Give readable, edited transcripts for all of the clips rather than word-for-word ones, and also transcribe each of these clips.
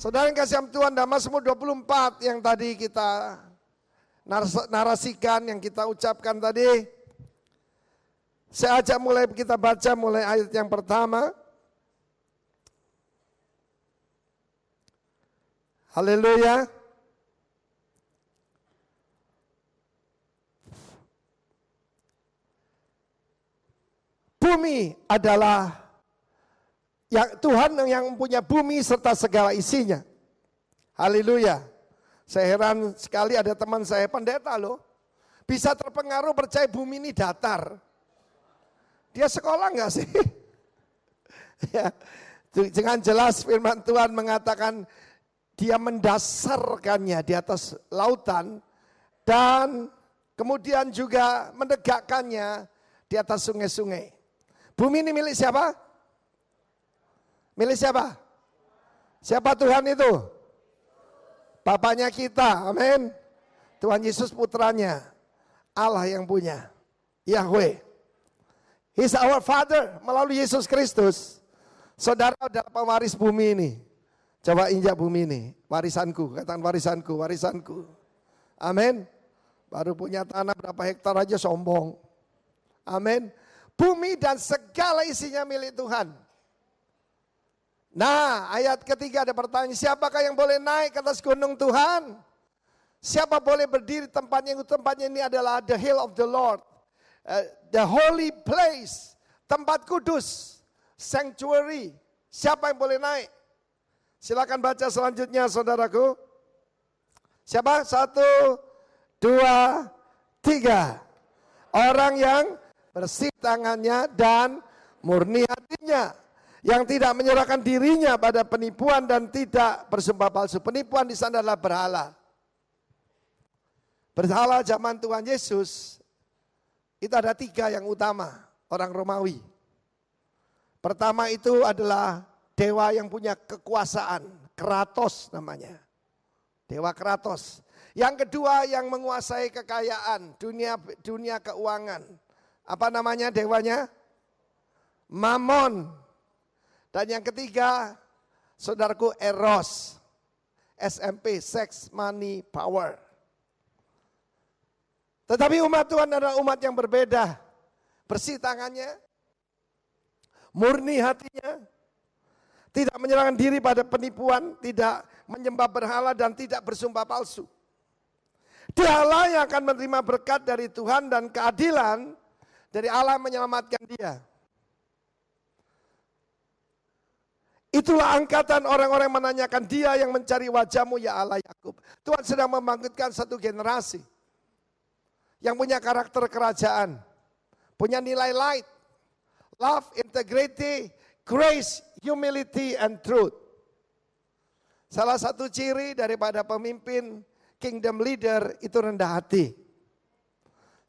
Saudara yang kasih Tuhan, dalam Mazmur 24 yang tadi kita narasikan, yang kita ucapkan tadi. Saya ajak kita baca mulai ayat yang pertama. Haleluya. Bumi adalah Tuhan yang mempunyai bumi serta segala isinya. Haleluya. Saya heran sekali ada teman saya pendeta loh. Bisa terpengaruh percaya bumi ini datar. Dia sekolah enggak sih? Ya, dengan jelas firman Tuhan mengatakan dia mendasarkannya di atas lautan. Dan kemudian juga menegakkannya di atas sungai-sungai. Bumi ini milik siapa? Milik siapa? Siapa Tuhan itu? Bapaknya kita, amin. Tuhan Yesus putranya, Allah yang punya, Yahweh. He's our Father melalui Yesus Kristus. Saudara adalah pewaris bumi ini. Coba injak bumi ini, warisanku, katakan warisanku, warisanku. Amin. Baru punya tanah berapa hektar aja sombong. Amin. Bumi dan segala isinya milik Tuhan. Nah, ayat ketiga ada pertanyaan, siapakah yang boleh naik ke atas gunung Tuhan? Siapa boleh berdiri tempatnya ini adalah the hill of the Lord, the holy place, tempat kudus, sanctuary. Siapa yang boleh naik? Silakan baca selanjutnya saudaraku. Siapa? 1, 2, 3. Orang yang bersih tangannya dan murni hatinya, yang tidak menyerahkan dirinya pada penipuan dan tidak bersumpah palsu. Penipuan di sana adalah berhala. Berhala zaman Tuhan Yesus itu ada 3 yang utama, orang Romawi. Pertama itu adalah dewa yang punya kekuasaan, Kratos namanya. Dewa Kratos. Yang kedua yang menguasai kekayaan, dunia keuangan. Apa namanya dewanya? Mammon. Dan yang ketiga, saudaraku, Eros. SMP, sex, money, power. Tetapi umat Tuhan adalah umat yang berbeda. Bersih tangannya, murni hatinya, tidak menyerahkan diri pada penipuan, tidak menyembah berhala dan tidak bersumpah palsu. Dialah yang akan menerima berkat dari Tuhan dan keadilan dari Allah menyelamatkan dia. Itulah angkatan orang-orang yang menanyakan, dia yang mencari wajahmu ya Allah Yakub. Tuhan sedang membangkitkan satu generasi yang punya karakter kerajaan, punya nilai light, love, integrity, grace, humility, and truth. Salah satu ciri daripada pemimpin kingdom leader itu rendah hati.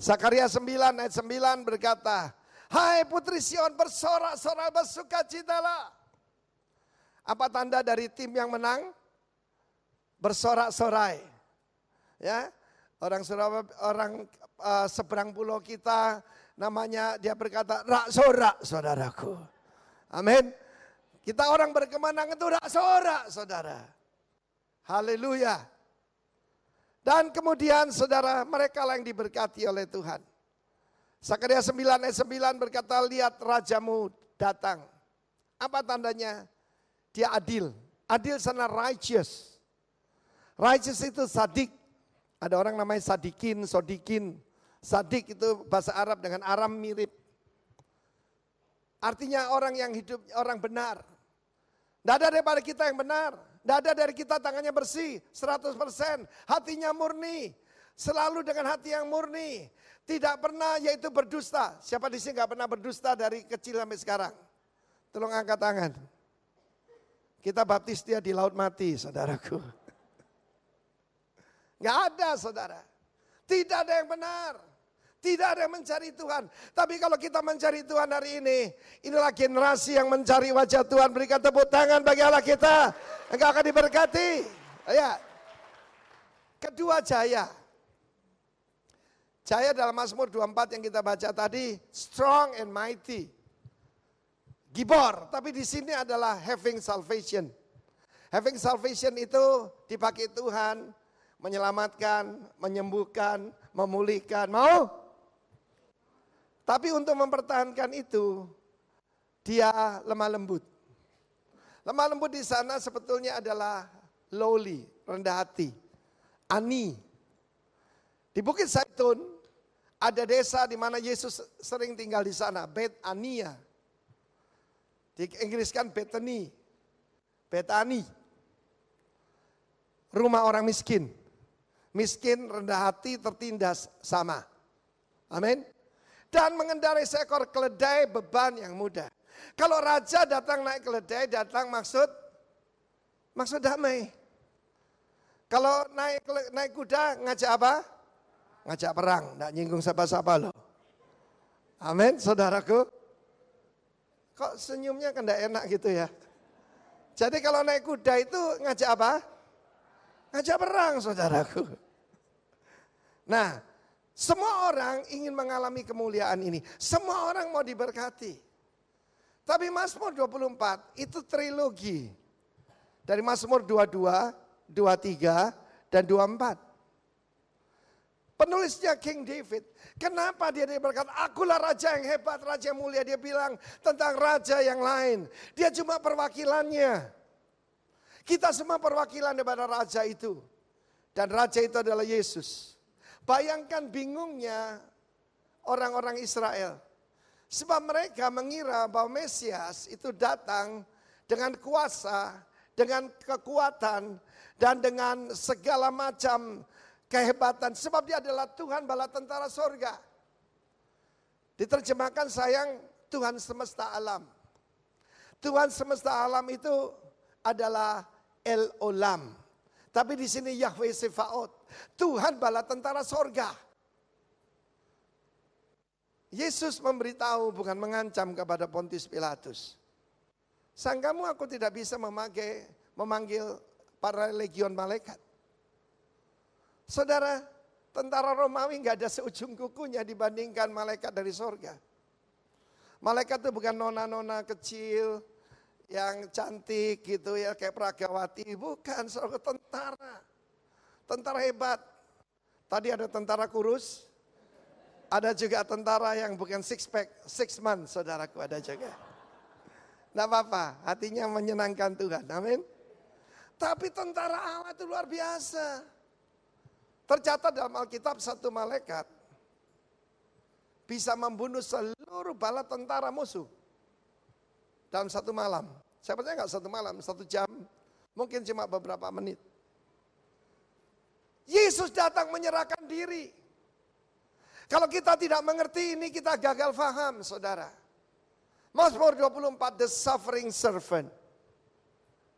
Zakaria 9 ayat 9 berkata, hai putri Sion bersorak-sorai bersukacitalah. Apa tanda dari tim yang menang? Bersorak-sorai. Ya, orang seberang pulau kita namanya dia berkata rak sorak saudaraku. Amin. Kita orang berkemenangan itu rak sorak saudara. Haleluya. Dan kemudian saudara, mereka lah yang diberkati oleh Tuhan. Zakaria 9 ayat 9 berkata, lihat rajamu datang. Apa tandanya? Dia adil. Adil sana righteous. Righteous itu sadik. Ada orang namanya sadikin, sodikin. Sadik itu bahasa Arab dengan Aram mirip. Artinya orang yang hidup, orang benar. Tidak ada daripada kita yang benar. Tidak ada dari kita tangannya bersih, 100%. Hatinya murni. Selalu dengan hati yang murni. Tidak pernah yaitu berdusta. Siapa di sini gak pernah berdusta dari kecil sampai sekarang? Tolong angkat tangan. Kita baptis dia di laut mati, saudaraku. Gak ada, saudara. Tidak ada yang benar. Tidak ada yang mencari Tuhan. Tapi kalau kita mencari Tuhan hari ini, inilah generasi yang mencari wajah Tuhan. Berikan tepuk tangan bagi Allah kita. Engkau akan diberkati. Ya. Kedua, jaya. Jaya dalam Mazmur 24 yang kita baca tadi, strong and mighty. Gibor, tapi di sini adalah having salvation. Having salvation itu dipakai Tuhan, menyelamatkan, menyembuhkan, memulihkan. Mau? Tapi untuk mempertahankan itu, dia lemah lembut. Lemah lembut di sana sebetulnya adalah lowly, rendah hati. Ani. Di Bukit Zaitun ada desa di mana Yesus sering tinggal di sana, Bethania. Di Inggris kan Bethany. Rumah orang miskin. Miskin, rendah hati, tertindas sama. Amin. Dan mengendarai seekor keledai beban yang mudah. Kalau raja datang naik keledai, datang maksud damai. Kalau naik kuda ngajak apa? Ngajak perang, enggak nyinggung siapa-siapa loh. Amin, saudaraku. Kok senyumnya kan enggak enak gitu ya. Jadi kalau naik kuda itu ngajak apa? Ngajak perang, saudaraku. Nah, semua orang ingin mengalami kemuliaan ini. Semua orang mau diberkati. Tapi Mazmur 24 itu trilogi. Dari Mazmur 22, 23, dan 24. Penulisnya King David. Kenapa dia berkata, akulah raja yang hebat, raja yang mulia. Dia bilang tentang raja yang lain. Dia cuma perwakilannya. Kita semua perwakilan daripada raja itu. Dan raja itu adalah Yesus. Bayangkan bingungnya orang-orang Israel. Sebab mereka mengira bahwa Mesias itu datang dengan kuasa, dengan kekuatan, dan dengan segala macam kehebatan. Sebab dia adalah Tuhan bala tentara sorga. Diterjemahkan sayang Tuhan semesta alam. Tuhan semesta alam itu adalah El Olam. Tapi di sini Yahweh Sefaot. Tuhan bala tentara sorga. Yesus memberitahu bukan mengancam kepada Pontius Pilatus. Sangkamu aku tidak bisa memanggil para legion malaikat. Saudara, tentara Romawi nggak ada seujung kukunya dibandingkan malaikat dari sorga. Malaikat itu bukan nona-nona kecil yang cantik gitu ya kayak Pragawati. Bukan, saudara, tentara. Tentara hebat. Tadi ada tentara kurus. Ada juga tentara yang bukan six pack, 6 months, saudaraku ada juga. Tidak apa-apa, hatinya menyenangkan Tuhan, amin. Tapi tentara Allah itu luar biasa. Tercatat dalam Alkitab satu malaikat bisa membunuh seluruh bala tentara musuh dalam satu malam. Saya percaya nggak satu malam, 1 jam, mungkin cuma beberapa menit. Yesus datang menyerahkan diri. Kalau kita tidak mengerti ini kita gagal faham, saudara. Mazmur 24, the suffering servant.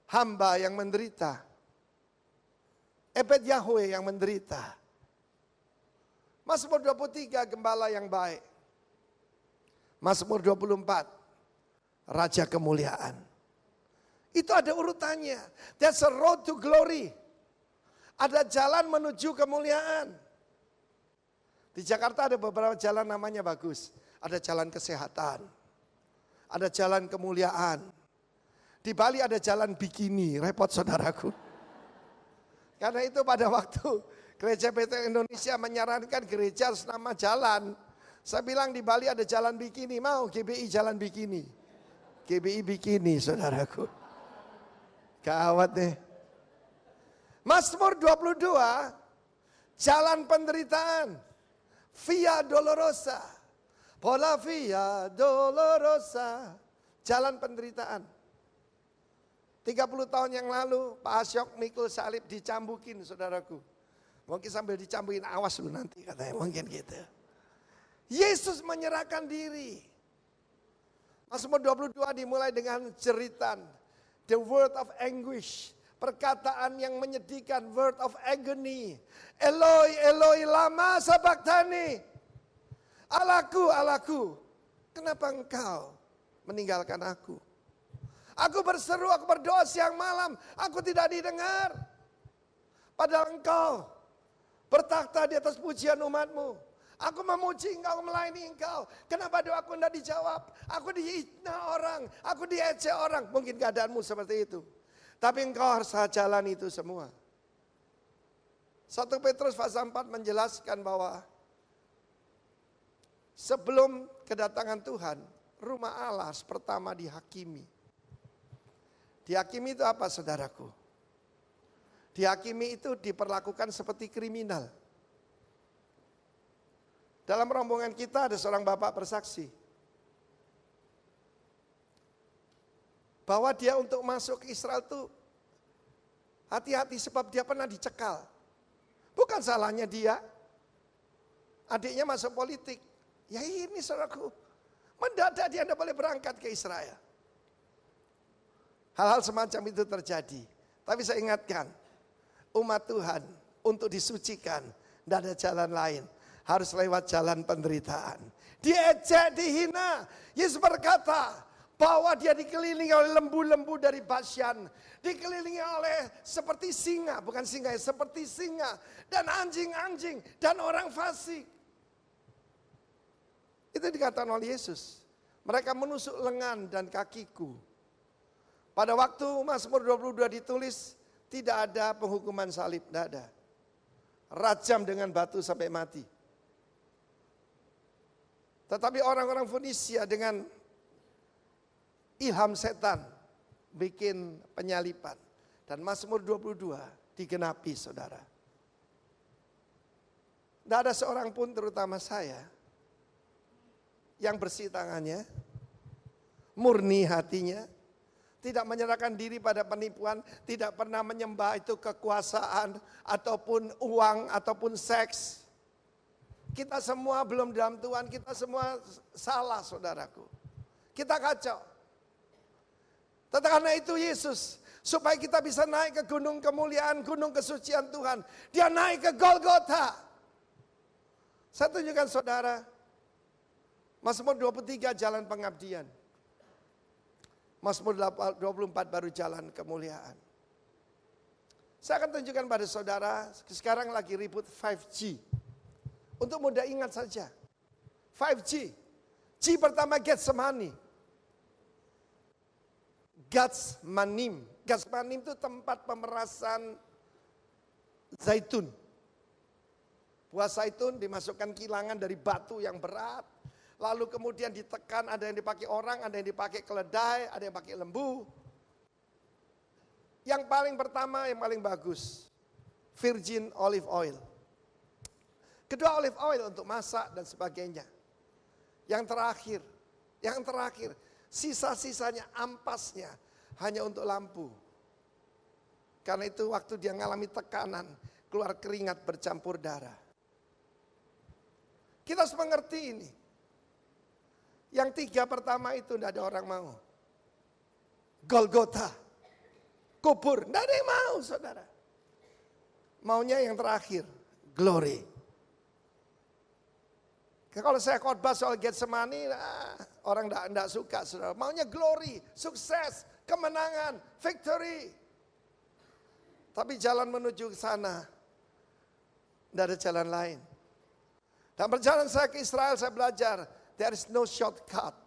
Hamba yang menderita. Ebed Yahweh yang menderita. Mazmur 23, gembala yang baik. Mazmur 24, raja kemuliaan. Itu ada urutannya. That's a road to glory. Ada jalan menuju kemuliaan. Di Jakarta ada beberapa jalan namanya bagus. Ada jalan kesehatan. Ada jalan kemuliaan. Di Bali ada jalan bikini. Repot saudaraku. Karena itu pada waktu Gereja Bethel Indonesia menyarankan gereja harus nama jalan. Saya bilang di Bali ada jalan bikini. Mau GBI jalan bikini. GBI bikini saudaraku. Gawat deh. Mazmur 22. Jalan penderitaan. Via Dolorosa, pola via Dolorosa, jalan penderitaan. 30 tahun yang lalu Pak Asyok mikul salib dicambukin saudaraku. Mungkin sambil dicambukin awas lu nanti katanya mungkin gitu. Yesus menyerahkan diri. Mazmur 22 dimulai dengan jeritan. The word of anguish. Perkataan yang menyedihkan, word of agony. Eloi, Eloi, lama sabachthani. Allahku, Allahku, kenapa engkau meninggalkan aku? Aku berseru, aku berdoa siang malam, aku tidak didengar. Padahal engkau bertakhta di atas pujian umatmu. Aku memuji engkau, melayani engkau. Kenapa doaku tidak dijawab? Aku dihina orang, aku diejek orang. Mungkin keadaanmu seperti itu. Tapi engkau harus jalan itu semua. 1 Petrus pasal 4 menjelaskan bahwa sebelum kedatangan Tuhan, rumah Allah pertama dihakimi. Dihakimi itu apa, saudaraku? Dihakimi itu diperlakukan seperti kriminal. Dalam rombongan kita ada seorang bapak bersaksi bahwa dia untuk masuk ke Israel itu hati-hati sebab dia pernah dicekal. Bukan salahnya dia. Adiknya masuk politik. Ya ini saudaraku, mendadak dia tidak boleh berangkat ke Israel. Hal-hal semacam itu terjadi. Tapi saya ingatkan, umat Tuhan untuk disucikan, tidak ada jalan lain. Harus lewat jalan penderitaan. Diejek, dihina. Yesus berkata bahwa dia dikelilingi oleh lembu-lembu dari Basyan. Dikelilingi oleh seperti singa, bukan singa, seperti singa. Dan anjing-anjing dan orang fasik. Itu dikatakan oleh Yesus. Mereka menusuk lengan dan kakiku. Pada waktu Mazmur 22 ditulis, tidak ada penghukuman salib, tidak ada. Rajam dengan batu sampai mati. Tetapi orang-orang Fonisia dengan ilham setan bikin penyalipan. Dan Mazmur 22 digenapi, saudara. Tidak ada seorang pun, terutama saya, yang bersih tangannya, murni hatinya, tidak menyerahkan diri pada penipuan, tidak pernah menyembah itu kekuasaan, ataupun uang, ataupun seks. Kita semua belum dalam Tuhan, kita semua salah, saudaraku. Kita kacau. Tetapi karena itu Yesus, supaya kita bisa naik ke gunung kemuliaan, gunung kesucian Tuhan. Dia naik ke Golgota. Saya tunjukkan saudara, Mazmur 23 jalan pengabdian. Mazmur 24 baru jalan kemuliaan. Saya akan tunjukkan pada saudara, sekarang lagi ribut 5G. Untuk mudah ingat saja, 5G. G pertama Getsemani. Gatsmanim. Gatsmanim itu tempat pemerasan zaitun. Buah zaitun dimasukkan kilangan dari batu yang berat. Lalu kemudian ditekan, ada yang dipakai orang, ada yang dipakai keledai, ada yang pakai lembu. Yang paling pertama, yang paling bagus, virgin olive oil. Kedua olive oil untuk masak dan sebagainya. Yang terakhir, sisa-sisanya ampasnya hanya untuk lampu. Karena itu waktu dia mengalami tekanan, keluar keringat bercampur darah. Kita harus mengerti ini. Yang 3 pertama itu tidak ada orang mau. Golgota, kubur, tidak ada yang mau, saudara. Maunya yang terakhir, glory. Kalau saya khotbah soal Getsemani, orang tidak suka, saudara. Maunya glory, sukses, kemenangan, victory. Tapi jalan menuju ke sana, tidak ada jalan lain. Dan perjalanan saya ke Israel, saya belajar, there is no shortcut.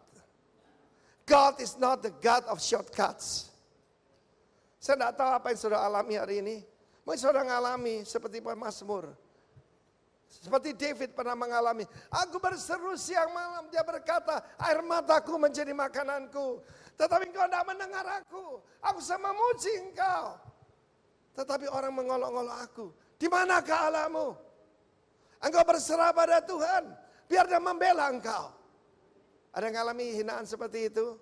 God is not the God of shortcuts. Saya tidak tahu apa yang saudara alami hari ini. Mungkin saudara mengalami seperti Mazmur. Seperti David pernah mengalami. Aku berseru siang malam, dia berkata, air mataku menjadi makananku. Tetapi engkau tidak mendengar aku. Aku sama memuji engkau. Tetapi orang mengolok-olok aku. Di manakah Allahmu? Engkau berserah pada Tuhan. Biar dia membela engkau. Ada yang mengalami hinaan seperti itu?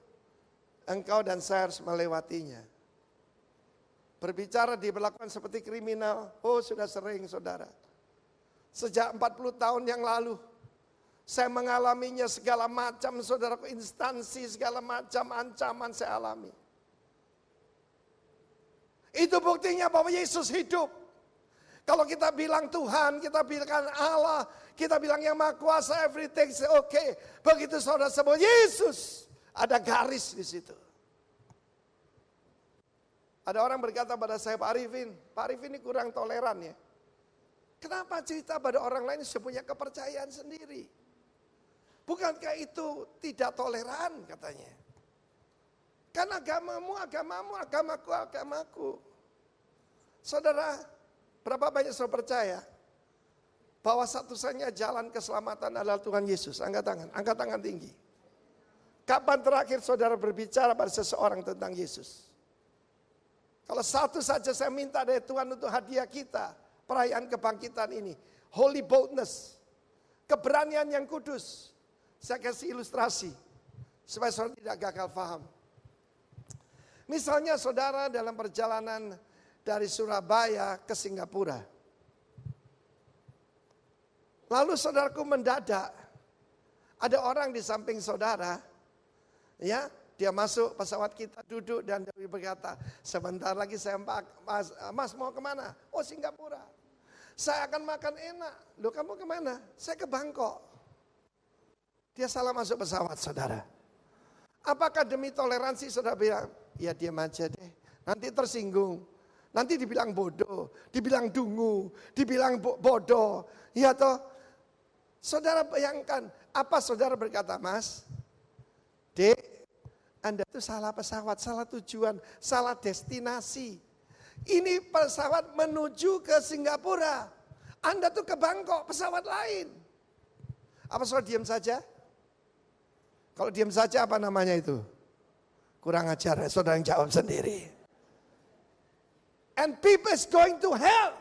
Engkau dan saya harus melewatinya. Berbicara diberlakukan seperti kriminal. Oh sudah sering saudara. Sejak 40 tahun yang lalu. Saya mengalaminya segala macam saudaraku, instansi segala macam ancaman saya alami. Itu buktinya bahwa Yesus hidup. Kalau kita bilang Tuhan, kita bilang Allah, kita bilang yang Maha Kuasa, everything is okay. Begitu saudara sebut Yesus, ada garis di situ. Ada orang berkata pada saya, Pak Arifin ini kurang toleran ya. Kenapa cerita pada orang lain sudah punya kepercayaan sendiri? Bukankah itu tidak toleran katanya? Kan agamamu, agamamu, agamaku, agamaku. Saudara, berapa banyak saudara percaya bahwa satu-satunya jalan keselamatan adalah Tuhan Yesus? Angkat tangan tinggi. Kapan terakhir saudara berbicara pada seseorang tentang Yesus? Kalau satu saja saya minta dari Tuhan untuk hadiah kita, perayaan kebangkitan ini. Holy boldness, keberanian yang kudus. Saya kasih ilustrasi, supaya saudara tidak gagal paham. Misalnya saudara dalam perjalanan dari Surabaya ke Singapura. Lalu saudaraku mendadak, ada orang di samping saudara, ya, dia masuk pesawat kita, duduk dan dia berkata, sebentar lagi saya mas mau kemana? Oh Singapura. Saya akan makan enak. Loh kamu kemana? Saya ke Bangkok. Dia salah masuk pesawat saudara. Apakah demi toleransi saudara bilang, ya diam aja deh, nanti tersinggung. Nanti dibilang bodoh, dibilang dungu, dibilang bodoh. Ya toh, saudara bayangkan, apa saudara berkata, mas, dek, Anda itu salah pesawat, salah tujuan, salah destinasi. Ini pesawat menuju ke Singapura. Anda tuh ke Bangkok, pesawat lain. Apa saudara diam saja? Kalau diam saja apa namanya itu? Kurang ajar, saudara yang jawab sendiri. And people is going to hell.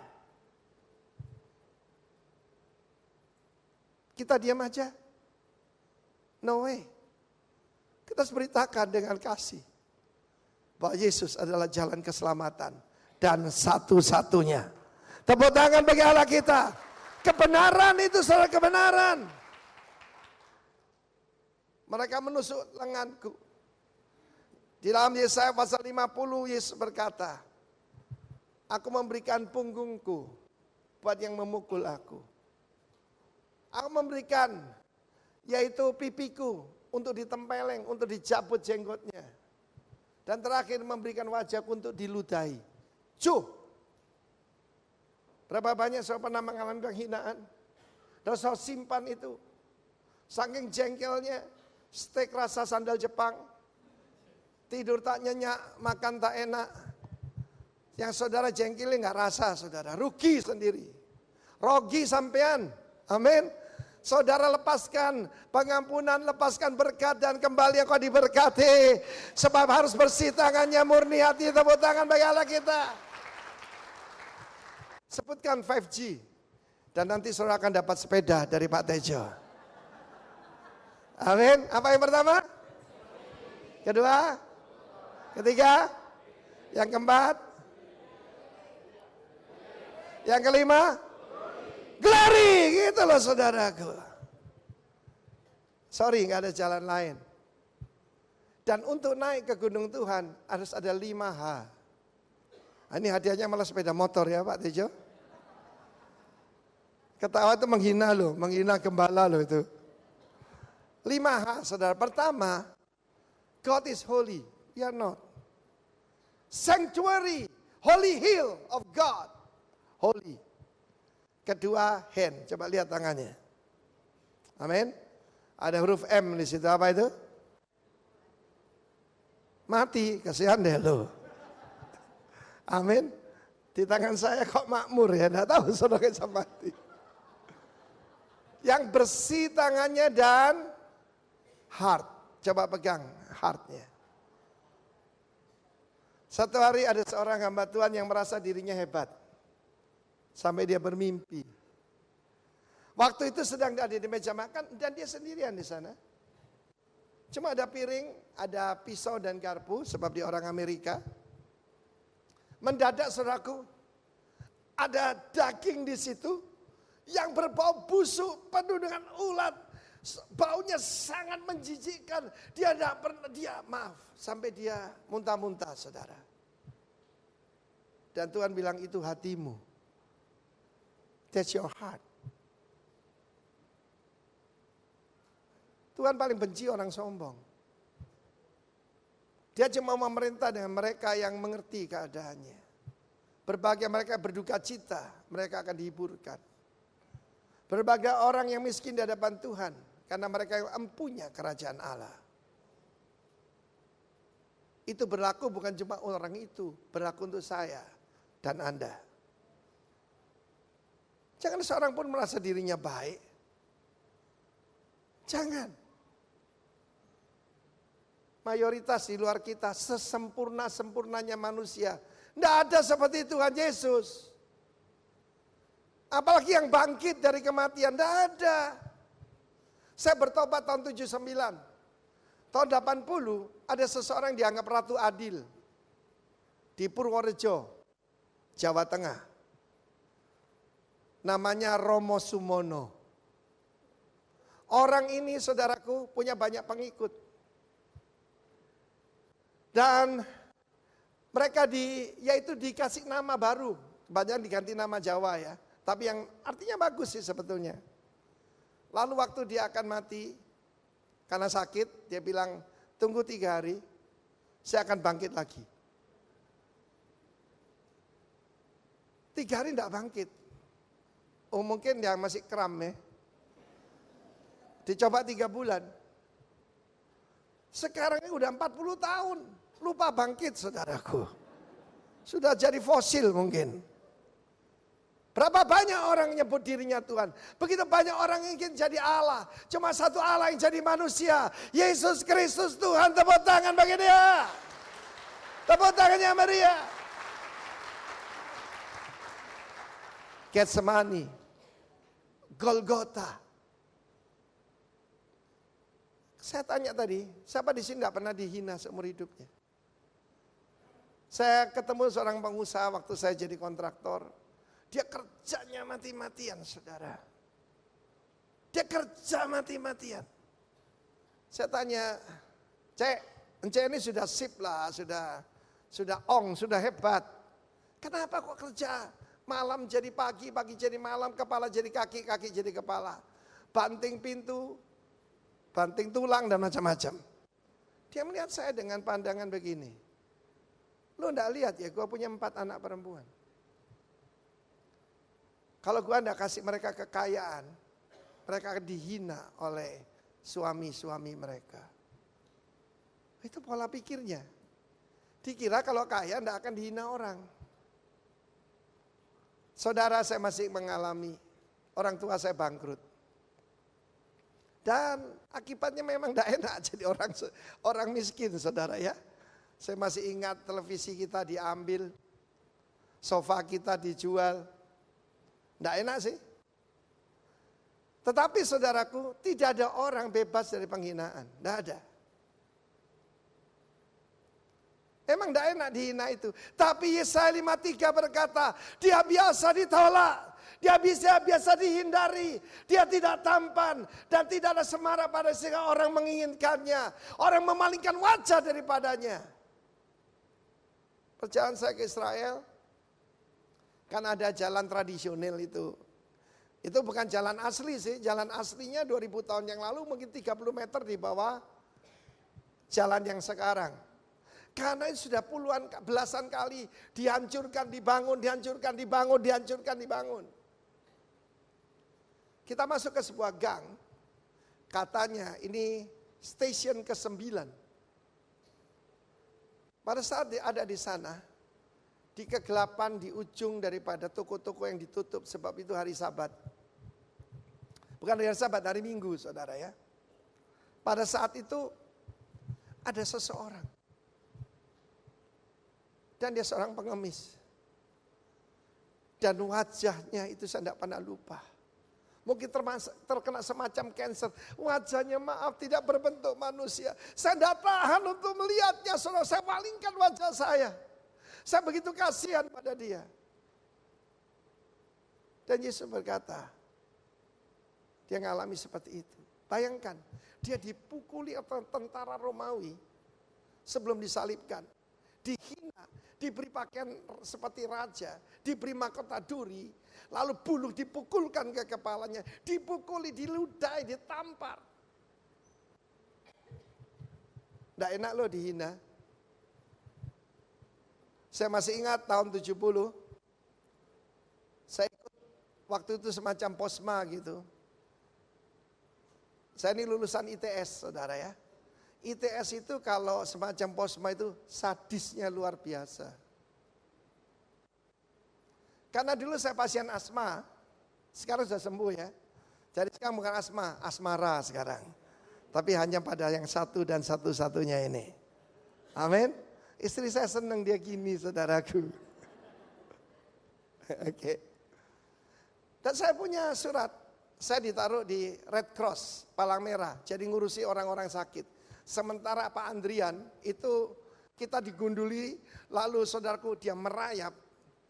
Kita diam aja? No way. Kita harus beritakan dengan kasih bahwa Yesus adalah jalan keselamatan dan satu-satunya. Tepuk tangan bagi Allah kita. Kebenaran itu saudara, kebenaran. Mereka menusuk lenganku. Di dalam Yesaya pasal 50 Yesus berkata, aku memberikan punggungku buat yang memukul aku. Aku memberikan yaitu pipiku untuk ditempeleng, untuk dicabut jenggotnya. Dan terakhir memberikan wajahku untuk diludahi. Berapa banyak saudara pernah mengalami penghinaan? Dan saudara simpan itu. Saking jengkelnya, steak rasa sandal Jepang. Tidur tak nyenyak, makan tak enak. Yang saudara jengkelnya nggak rasa saudara, rugi sendiri. Rogi sampean, amin. Saudara lepaskan pengampunan, lepaskan berkat dan kembali engkau diberkati. Sebab harus bersih tangannya, murni hati, tepuk tangan bagi Allah kita. Sebutkan 5G dan nanti saudara akan dapat sepeda dari Pak Tejo. Amin. Apa yang pertama? Kedua? Ketiga? Yang keempat? Yang kelima? Glory, gitu loh saudaraku. Sorry, nggak ada jalan lain. Dan untuk naik ke gunung Tuhan harus ada 5H. Ini hadiahnya malah sepeda motor ya Pak Tejo. Ketawa itu menghina loh, menghina gembala loh itu. 5H saudara. Pertama, God is holy, we are not. Sanctuary, holy hill of God, holy. Kedua, hand. Coba lihat tangannya. Amin. Ada huruf M di situ. Apa itu? Mati. Kasihan deh lo. Amin. Di tangan saya kok makmur ya. Tidak tahu saudara bisa mati. Yang bersih tangannya dan heart. Coba pegang heartnya. Satu hari ada seorang hamba Tuhan yang merasa dirinya hebat. Sampai dia bermimpi. Waktu itu sedang ada di meja makan dan dia sendirian di sana. Cuma ada piring, ada pisau dan garpu sebab dia orang Amerika. Mendadak saudaraku, ada daging di situ yang berbau busuk penuh dengan ulat. Baunya sangat menjijikkan. Dia tidak pernah, sampai dia muntah-muntah saudara. Dan Tuhan bilang itu hatimu. That's your heart. Tuhan paling benci orang sombong. Dia cuma memerintah dengan mereka yang mengerti keadaannya. Berbagai mereka berduka cita, mereka akan dihiburkan. Berbagai orang yang miskin di hadapan Tuhan, karena mereka yang empunya kerajaan Allah. Itu berlaku bukan cuma orang itu, berlaku untuk saya dan Anda. Jangan seorang pun merasa dirinya baik. Jangan. Mayoritas di luar kita sesempurna-sempurnanya manusia. Tidak ada seperti Tuhan Yesus. Apalagi yang bangkit dari kematian, tidak ada. Saya bertobat tahun 79. Tahun 80 ada seseorang yang dianggap Ratu Adil. Di Purworejo, Jawa Tengah. Namanya Romo Sumono. Orang ini saudaraku punya banyak pengikut. Dan mereka yaitu dikasih nama baru. Kebanyakan diganti nama Jawa ya. Tapi yang artinya bagus sih sebetulnya. Lalu waktu dia akan mati karena sakit, dia bilang tunggu 3 hari, saya akan bangkit lagi. 3 hari tidak bangkit. Oh mungkin dia masih kram ya. Dicoba 3 bulan. Sekarang ini udah 40 tahun. Lupa bangkit saudaraku. Sudah jadi fosil mungkin. Berapa banyak orang nyebut dirinya Tuhan. Begitu banyak orang yang ingin jadi Allah. Cuma satu Allah yang jadi manusia. Yesus Kristus Tuhan. Tepuk tangan bagi dia. Tepuk tangannya Maria. Getsemani. Golgota. Saya tanya tadi, siapa di sini tidak pernah dihina seumur hidupnya? Saya ketemu seorang pengusaha waktu saya jadi kontraktor. Dia kerjanya mati-matian saudara. Dia kerja mati-matian. Saya tanya, Cek, Ence ini sudah sip lah, sudah sudah hebat. Kenapa kok kerja? Malam jadi pagi, pagi jadi malam, kepala jadi kaki, kaki jadi kepala. Banting pintu, banting tulang dan macam-macam. Dia melihat saya dengan pandangan begini. Lu enggak lihat ya, gue punya 4 anak perempuan. Kalau gue enggak kasih mereka kekayaan, mereka akan dihina oleh suami-suami mereka. Itu pola pikirnya. Dikira kalau kaya enggak akan dihina orang. Saudara, saya masih mengalami orang tua saya bangkrut. Dan akibatnya memang enggak enak jadi orang miskin saudara ya. Saya masih ingat televisi kita diambil, sofa kita dijual. Enggak enak sih. Tetapi saudaraku, tidak ada orang bebas dari penghinaan. Enggak ada. Emang enggak enak dihina itu. Tapi Yesaya 53 berkata, dia biasa ditolak. Dia biasa dihindari. Dia tidak tampan. Dan tidak ada semarak pada sehingga orang menginginkannya. Orang memalingkan wajah daripadanya. Perjalanan saya ke Israel, kan ada jalan tradisional itu. Itu bukan jalan asli sih, jalan aslinya 2000 tahun yang lalu mungkin 30 meter di bawah jalan yang sekarang. Karena itu sudah belasan kali dihancurkan, dibangun, dihancurkan, dibangun, dihancurkan, dibangun. Kita masuk ke sebuah gang, katanya ini stasiun ke-9. Pada saat ada di sana, di kegelapan di ujung daripada toko-toko yang ditutup sebab itu hari Sabat. Bukan hari Sabat, hari Minggu saudara ya. Pada saat itu ada seseorang. Dan dia seorang pengemis. Dan wajahnya itu saya tidak pernah lupa. Mungkin terkena semacam cancer. Wajahnya maaf tidak berbentuk manusia. Saya tidak tahan untuk melihatnya. Saudara, saya palingkan wajah saya. Saya begitu kasihan pada dia. Dan Yesus berkata, dia mengalami seperti itu. Bayangkan, dia dipukuli oleh tentara Romawi sebelum disalibkan. Dihina, diberi pakaian seperti raja, diberi mahkota duri, lalu buluh dipukulkan ke kepalanya, dipukuli, diludai, ditampar. Nggak enak loh dihina. Saya masih ingat tahun 70, saya ikut waktu itu semacam posma gitu. Saya ini lulusan ITS saudara ya. ITS itu kalau semacam Posma itu sadisnya luar biasa. Karena dulu saya pasien asma, sekarang sudah sembuh ya. Jadi sekarang bukan asma, asmara sekarang. Tapi hanya pada yang satu dan satu-satunya ini. Amin. Istri saya senang dia gini, saudaraku. Oke. Dan saya punya surat, saya ditaruh di Red Cross, Palang Merah, jadi ngurusi orang-orang sakit. Sementara Pak Andrian itu kita digunduli, lalu saudaraku dia merayap.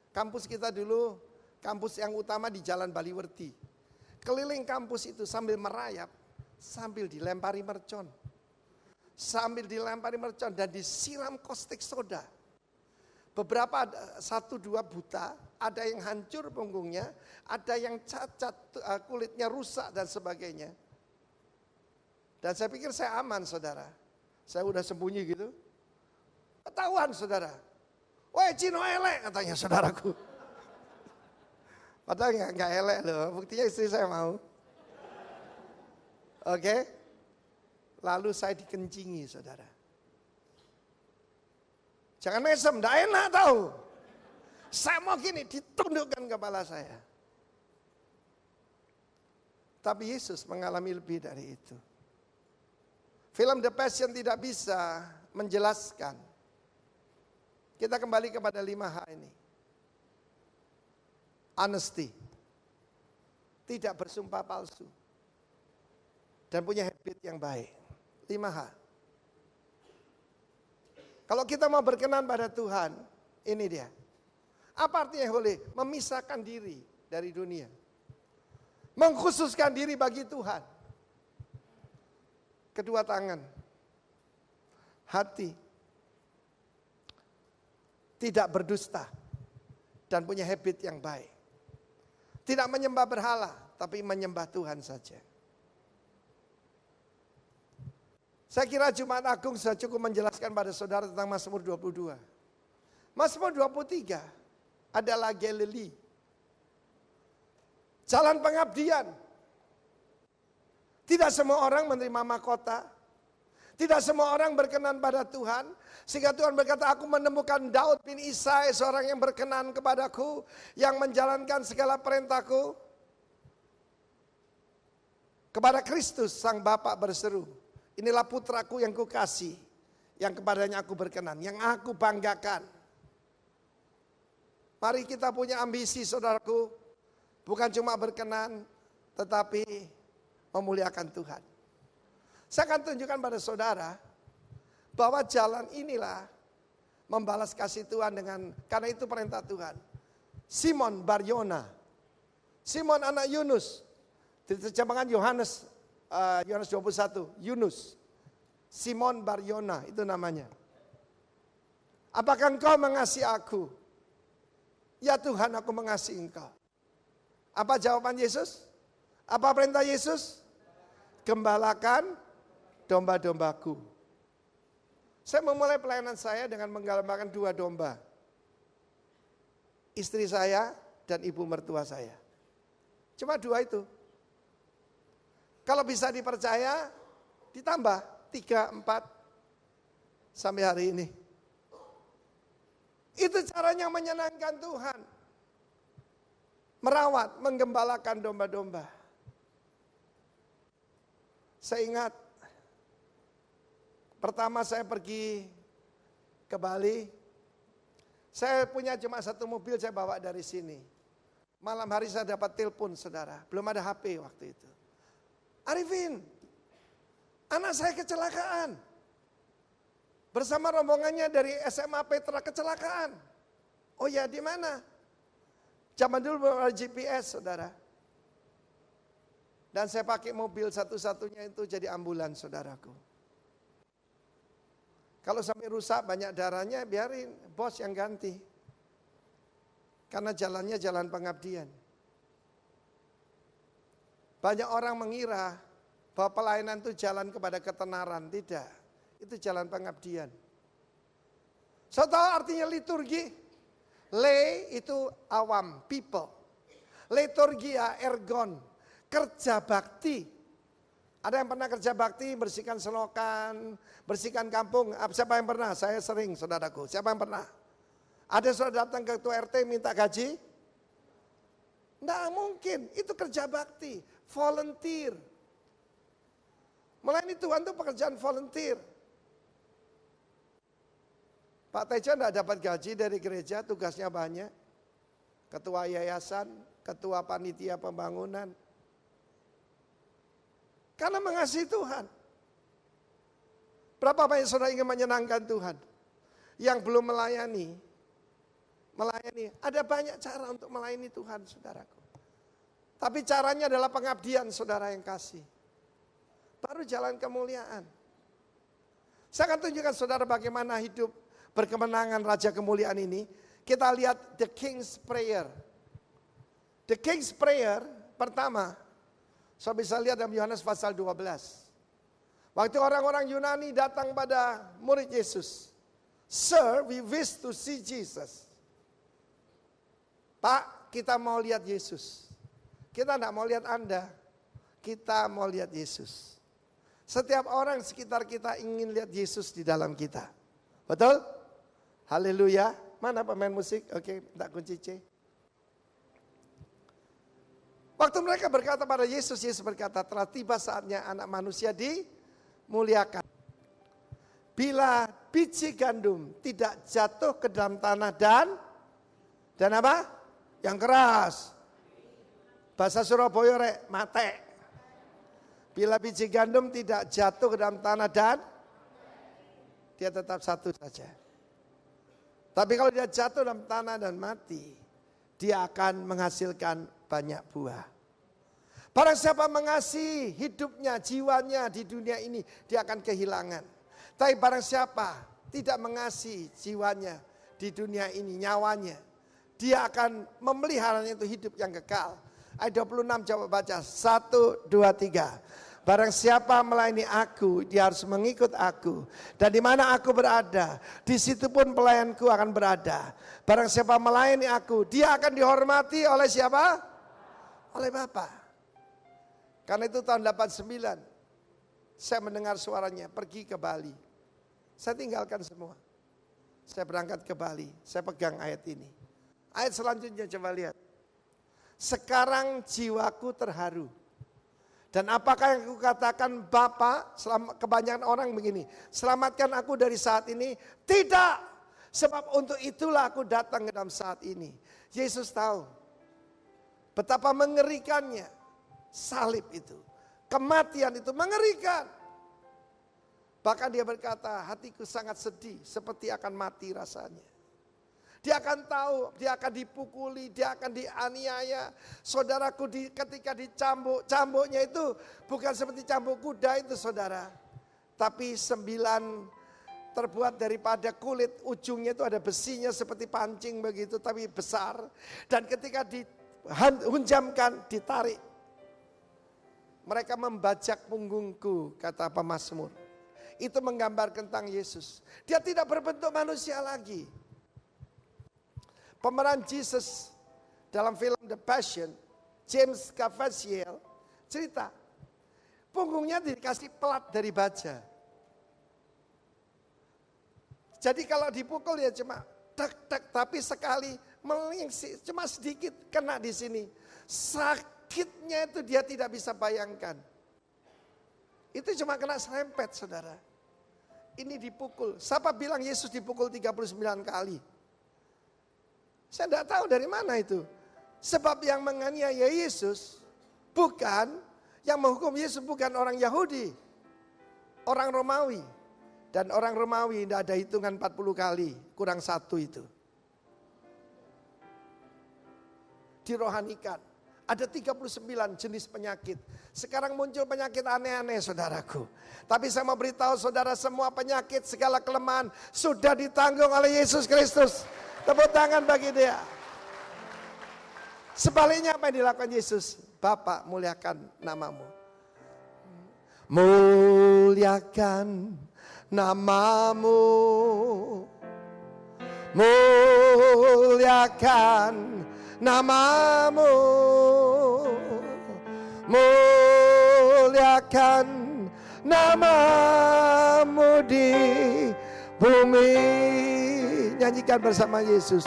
Kampus kita dulu, kampus yang utama di Jalan Baliwerdi. Keliling kampus itu sambil merayap, sambil dilempari mercon. Sambil dilempari mercon dan disiram caustic soda. Beberapa 1-2 buta, ada yang hancur punggungnya, ada yang cacat, kulitnya rusak dan sebagainya. Dan saya pikir saya aman saudara. Saya udah sembunyi gitu. Ketahuan saudara. Woi Cino elek katanya saudaraku. Padahal nggak elek loh, buktinya istri saya mau. Oke. Lalu saya dikencingi saudara. Jangan mesem, enggak enak tahu. Saya mau gini, ditundukkan kepala saya. Tapi Yesus mengalami lebih dari itu. Film The Passion tidak bisa menjelaskan. Kita kembali kepada 5H ini. Honesty. Tidak bersumpah palsu. Dan punya habit yang baik. 5H. Kalau kita mau berkenan pada Tuhan, ini dia. Apa artinya boleh? Memisahkan diri dari dunia. Mengkhususkan diri bagi Tuhan. Kedua tangan. Hati. Tidak berdusta. Dan punya habit yang baik. Tidak menyembah berhala, tapi menyembah Tuhan saja. Saya kira Jumat Agung sudah cukup menjelaskan pada saudara tentang Mazmur 22. Mazmur 23 adalah Galilea. Jalan pengabdian. Tidak semua orang menerima mahkota. Tidak semua orang berkenan pada Tuhan. Sehingga Tuhan berkata, aku menemukan Daud bin Isai, seorang yang berkenan kepadaku, yang menjalankan segala perintahku. Kepada Kristus sang Bapa berseru, inilah putraku yang kukasih, yang kepadanya aku berkenan, yang aku banggakan. Mari kita punya ambisi saudaraku, bukan cuma berkenan, tetapi memuliakan Tuhan. Saya akan tunjukkan pada saudara, bahwa jalan inilah membalas kasih Tuhan karena itu perintah Tuhan. Simon Bar-Yona, Simon anak Yunus, diterjemahkan Yohanes 21, Yunus. Simon Bar-Yona itu namanya. Apakah engkau mengasihi aku? Ya Tuhan, aku mengasihi engkau. Apa jawaban Yesus? Apa perintah Yesus? Gembalakan domba-dombaku. Saya memulai pelayanan saya dengan menggambarkan 2 domba. Istri saya dan ibu mertua saya. Cuma 2 itu. Kalau bisa dipercaya, ditambah 3, 4 sampai hari ini. Itu caranya menyenangkan Tuhan. Merawat, menggembalakan domba-domba. Saya ingat, pertama saya pergi ke Bali. Saya punya cuma 1 mobil, saya bawa dari sini. Malam hari saya dapat telepon saudara, belum ada HP waktu itu. Arifin, anak saya kecelakaan. Bersama rombongannya dari SMA Petra kecelakaan. Oh ya, di mana? Zaman dulu belum ada GPS, saudara. Dan saya pakai mobil satu-satunya itu jadi ambulans, saudaraku. Kalau sampai rusak banyak darahnya, biarin bos yang ganti. Karena jalannya jalan pengabdian. Banyak orang mengira bahwa pelayanan itu jalan kepada ketenaran. Tidak, itu jalan pengabdian. Saya tahu artinya liturgi. Le itu awam, people. Liturgia, ergon, kerja bakti. Ada yang pernah kerja bakti, bersihkan selokan, bersihkan kampung? Siapa yang pernah? Saya sering, saudaraku. Siapa yang pernah? Ada saudara datang ke ketua RT minta gaji? Nggak mungkin, itu kerja bakti, volunteer. Melayani Tuhan itu pekerjaan volunteer. Pak Tejo enggak dapat gaji dari gereja, tugasnya banyak. Ketua yayasan, ketua panitia pembangunan. Karena mengasihi Tuhan. Berapa banyak saudara ingin menyenangkan Tuhan? Yang belum melayani. Ada banyak cara untuk melayani Tuhan, saudaraku. Tapi caranya adalah pengabdian, saudara yang kasih. Baru jalan kemuliaan. Saya akan tunjukkan saudara bagaimana hidup berkemenangan Raja Kemuliaan ini. Kita lihat The King's Prayer. The King's Prayer pertama, saya bisa lihat dalam Yohanes pasal 12. Waktu orang-orang Yunani datang pada murid Yesus. Sir, we wish to see Jesus. Pak, kita mau lihat Yesus. Kita tidak mau lihat Anda. Kita mau lihat Yesus. Setiap orang sekitar kita ingin lihat Yesus di dalam kita. Betul? Haleluya. Mana pemain musik? Oke, minta kunci C. Waktu mereka berkata pada Yesus, Yesus berkata, telah tiba saatnya anak manusia dimuliakan. Bila biji gandum tidak jatuh ke dalam tanah dan apa? Yang keras. Bahasa Surabaya mate. Bila biji gandum tidak jatuh ke dalam tanah dan dia tetap satu saja. Tapi kalau dia jatuh dalam tanah dan mati, dia akan menghasilkan banyak buah. Barang siapa mengasihi hidupnya, jiwanya di dunia ini, dia akan kehilangan. Tapi barang siapa tidak mengasihi jiwanya di dunia ini, nyawanya, dia akan memeliharanya itu hidup yang kekal. Ayat 26 coba baca, 1, 2, 3. Barang siapa melayani aku, dia harus mengikut aku. Dan di mana aku berada, di situ pun pelayanku akan berada. Barang siapa melayani aku, dia akan dihormati oleh siapa? Oleh Bapa. Karena itu tahun 89, saya mendengar suaranya, pergi ke Bali. Saya tinggalkan semua. Saya berangkat ke Bali, saya pegang ayat ini. Ayat selanjutnya coba lihat. Sekarang jiwaku terharu. Dan apakah yang aku katakan Bapa, kebanyakan orang begini, selamatkan aku dari saat ini? Tidak, sebab untuk itulah aku datang ke dalam saat ini. Yesus tahu betapa mengerikannya salib itu, kematian itu mengerikan. Bahkan dia berkata, hatiku sangat sedih, seperti akan mati rasanya. Dia akan tahu, dia akan dipukuli, dia akan dianiaya. Saudaraku ketika dicambuk, cambuknya itu bukan seperti cambuk kuda itu saudara. Tapi 9 terbuat daripada kulit, ujungnya itu ada besinya seperti pancing begitu, tapi besar. Dan ketika dihunjamkan, ditarik. Mereka membajak punggungku, kata pemazmur. Itu menggambarkan tentang Yesus. Dia tidak berbentuk manusia lagi. Pemeran Jesus dalam film The Passion, James Caviezel cerita, punggungnya dikasih pelat dari baja. Jadi kalau dipukul ya cuma tek, tapi sekali melingsik, cuma sedikit kena di sini. Sakitnya itu dia tidak bisa bayangkan. Itu cuma kena serempet saudara. Ini dipukul. Siapa bilang Yesus dipukul 39 kali? Saya tidak tahu dari mana itu. Sebab yang menganiaya Yesus bukan, yang menghukum Yesus bukan orang Yahudi. Orang Romawi. Dan orang Romawi tidak ada hitungan 40 kali, kurang 1 itu. Dirohanikan. Ada 39 jenis penyakit. Sekarang muncul penyakit aneh-aneh saudaraku. Tapi saya mau beritahu saudara, semua penyakit, segala kelemahan sudah ditanggung oleh Yesus Kristus. Tepuk tangan bagi dia. Sebaliknya apa yang dilakukan Yesus? Bapa, muliakan namamu. Muliakan namamu. Muliakan namamu. Muliakan Muliakan namamu di bumi. Nyanyikan bersama Yesus.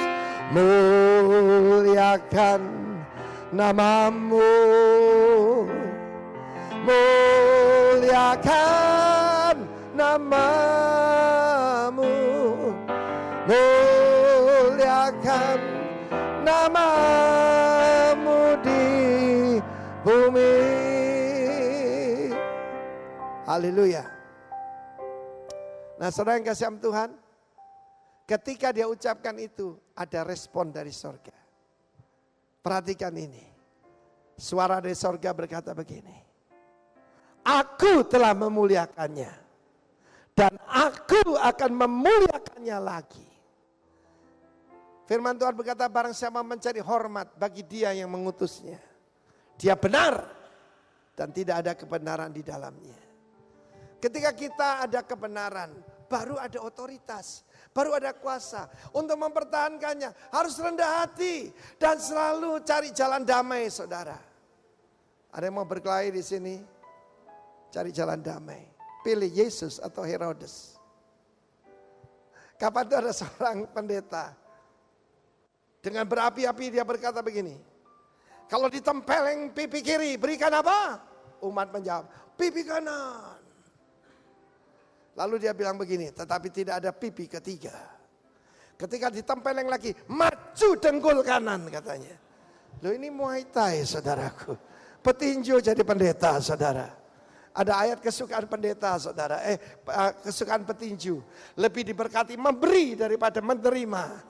Muliakan namamu, muliakan namamu, muliakan namamu di bumi. Haleluya. Nah, saudara yang kasih Tuhan, ketika dia ucapkan itu, ada respon dari sorga. Perhatikan ini. Suara dari sorga berkata begini. Aku telah memuliakannya. Dan aku akan memuliakannya lagi. Firman Tuhan berkata, barang siapa mencari hormat bagi dia yang mengutusnya. Dia benar dan tidak ada kebenaran di dalamnya. Ketika kita ada kebenaran, baru ada otoritas. Baru ada kuasa untuk mempertahankannya. Harus rendah hati dan selalu cari jalan damai, saudara. Ada yang mau berkelahi di sini? Cari jalan damai. Pilih Yesus atau Herodes. Kapan itu ada seorang pendeta. Dengan berapi-api dia berkata begini. Kalau ditempeleng pipi kiri, berikan apa? Umat menjawab, pipi kanan. Lalu dia bilang begini, tetapi tidak ada pipi ketiga. Ketika ditempeleng lagi, maju dengkul kanan katanya. Loh, ini Muay Thai, saudaraku. Petinju jadi pendeta, saudara. Ada ayat kesukaan pendeta, saudara. Kesukaan petinju. Lebih diberkati memberi daripada menerima.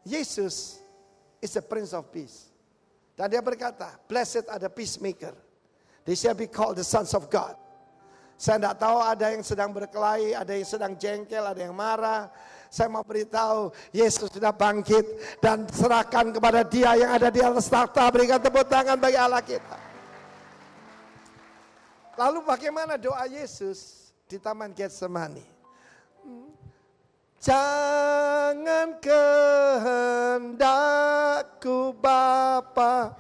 Yesus is the Prince of Peace. Dan dia berkata, blessed are the peacemaker. They shall be called the sons of God. Saya tidak tahu, ada yang sedang berkelahi, ada yang sedang jengkel, ada yang marah. Saya mau beritahu, Yesus sudah bangkit dan serahkan kepada Dia yang ada di atas takhta. Berikan tepuk tangan bagi Allah kita. Lalu bagaimana doa Yesus di Taman Getsemani? Jangan kehendakku Bapa.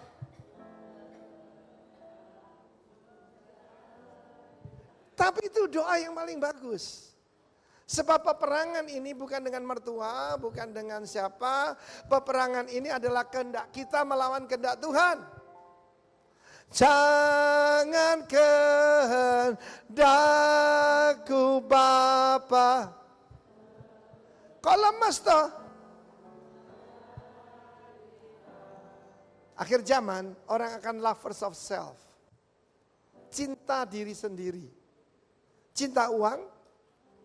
Tapi itu doa yang paling bagus. Sebab peperangan ini bukan dengan mertua, bukan dengan siapa. Peperangan ini adalah kehendak kita melawan kehendak Tuhan. Jangan kehendakku Bapa. Kok lemas toh? Akhir zaman orang akan lovers of self. Cinta diri sendiri. Cinta uang,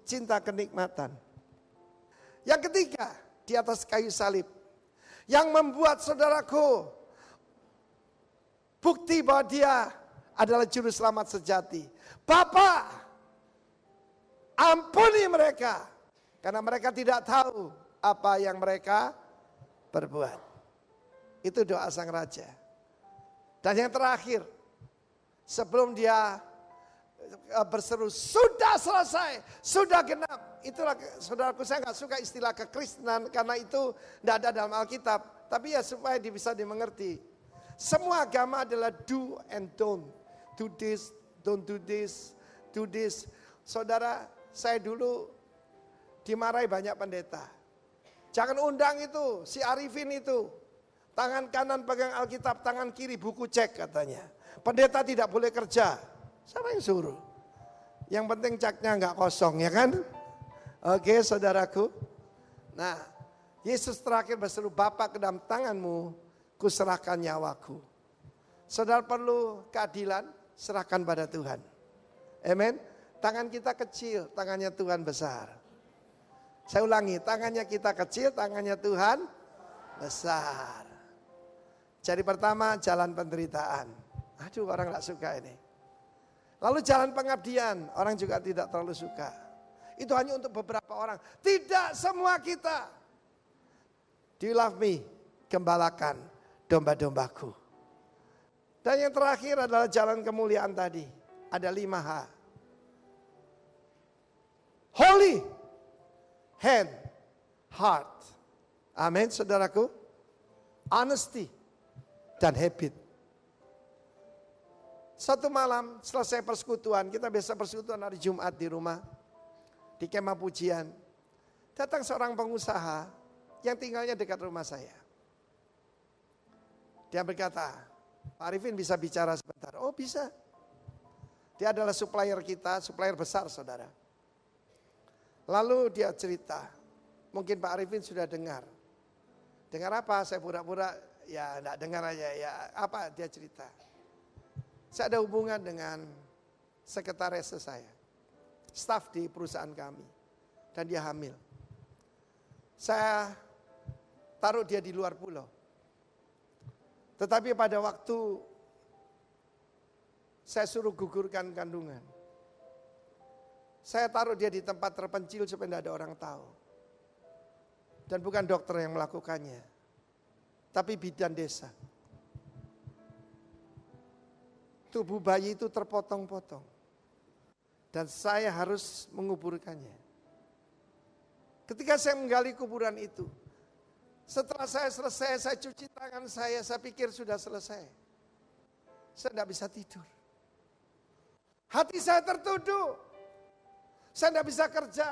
cinta kenikmatan. Yang ketiga, di atas kayu salib. Yang membuat saudaraku bukti bahwa dia adalah juru selamat sejati. Bapa, ampuni mereka. Karena mereka tidak tahu apa yang mereka perbuat. Itu doa sang raja. Dan yang terakhir, sebelum dia berseru, sudah selesai, sudah genap. Itulah, saudaraku, saya nggak suka istilah kekristenan karena itu tidak ada dalam Alkitab. Tapi ya supaya bisa dimengerti. Semua agama adalah do and don't. Do this, don't do this, do this. Saudara, saya dulu dimarahi banyak pendeta. Jangan undang itu, si Arifin itu. Tangan kanan pegang Alkitab, tangan kiri buku cek katanya. Pendeta tidak boleh kerja. Siapa yang suruh? Yang penting caknya nggak kosong, ya kan? Oke, saudaraku. Nah, Yesus terakhir berseru, Bapa, ke dalam tanganmu kuserahkan nyawaku. Saudara perlu keadilan, serahkan pada Tuhan. Amen. Tangan kita kecil, tangannya Tuhan besar. Saya ulangi, tangannya kita kecil, tangannya Tuhan besar. Jadi pertama, jalan penderitaan. Aduh, orang gak suka ini. Lalu jalan pengabdian, orang juga tidak terlalu suka. Itu hanya untuk beberapa orang. Tidak semua kita. Do you love me? Gembalakan domba-dombaku. Dan yang terakhir adalah jalan kemuliaan tadi. Ada 5H. Holy, hand, heart. Amin, saudaraku. Honesty dan habit. Satu malam selesai persekutuan, kita biasa persekutuan hari Jumat di rumah, di kemah pujian. Datang seorang pengusaha yang tinggalnya dekat rumah saya. Dia berkata, Pak Arifin bisa bicara sebentar? Oh bisa. Dia adalah supplier kita, supplier besar saudara. Lalu dia cerita, mungkin Pak Arifin sudah dengar. Dengar apa? Saya pura-pura ya enggak dengar aja ya. Apa dia cerita? Saya ada hubungan dengan sekretaris saya, staf di perusahaan kami, dan dia hamil. Saya taruh dia di luar pulau. Tetapi pada waktu saya suruh gugurkan kandungan, saya taruh dia di tempat terpencil supaya tidak ada orang tahu. Dan bukan dokter yang melakukannya, tapi bidan desa. Tubuh bayi itu terpotong-potong. Dan saya harus menguburkannya. Ketika saya menggali kuburan itu, setelah saya selesai, saya cuci tangan saya pikir sudah selesai. Saya tidak bisa tidur. Hati saya tertuduh. Saya tidak bisa kerja.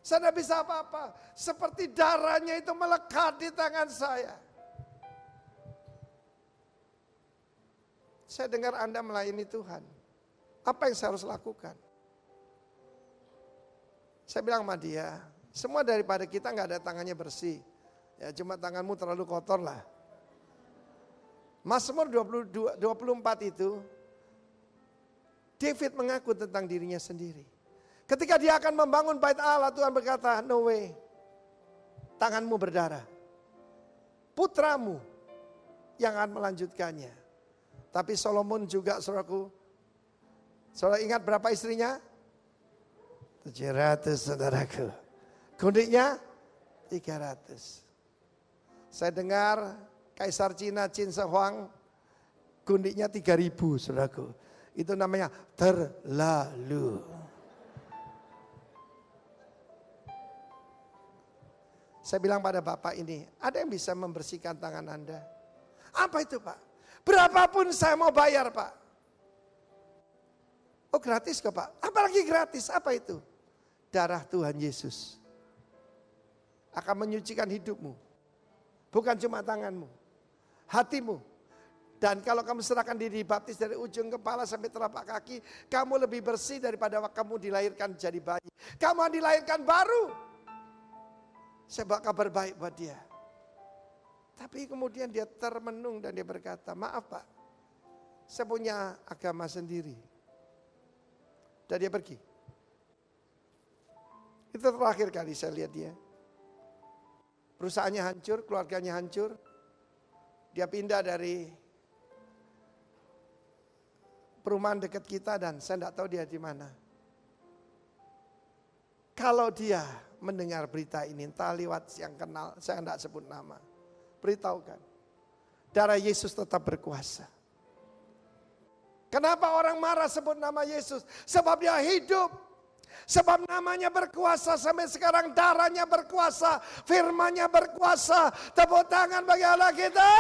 Saya tidak bisa apa-apa. Seperti darahnya itu melekat di tangan saya. Saya dengar Anda melayani Tuhan. Apa yang saya harus lakukan? Saya bilang sama dia, semua daripada kita nggak ada tangannya bersih. Ya cuma tanganmu terlalu kotor lah. Mazmur 24 itu, David mengaku tentang dirinya sendiri. Ketika dia akan membangun bait Allah, Tuhan berkata, no way, tanganmu berdarah. Putramu yang akan melanjutkannya. Tapi Solomon juga, saudaraku, saudara ingat berapa istrinya? 700 saudaraku. Gundiknya 300. Saya dengar Kaisar Cina Qin Shi Huang gundiknya 3000 saudaraku. Itu namanya terlalu. Saya bilang pada Bapak ini, ada yang bisa membersihkan tangan Anda? Apa itu Pak? Berapapun saya mau bayar Pak. Oh gratis kok Pak? Apalagi gratis, apa itu? Darah Tuhan Yesus akan menyucikan hidupmu. Bukan cuma tanganmu, hatimu. Dan kalau kamu serahkan diri dibaptis dari ujung kepala sampai telapak kaki, kamu lebih bersih daripada waktu kamu dilahirkan jadi bayi. Kamu dilahirkan baru. Saya bawa kabar baik buat dia. Tapi kemudian dia termenung dan dia berkata, maaf Pak, saya punya agama sendiri. Dan dia pergi. Itu terakhir kali saya lihat dia. Perusahaannya hancur, keluarganya hancur. Dia pindah dari perumahan dekat kita dan saya tidak tahu dia di mana. Kalau dia mendengar berita ini, entah lewat yang kenal, saya tidak sebut nama. Beritahukan, darah Yesus tetap berkuasa. Kenapa orang marah sebut nama Yesus? Sebab dia hidup. Sebab namanya berkuasa sampai sekarang, darahnya berkuasa, firman-Nya berkuasa. Tepuk tangan bagi Allah kita.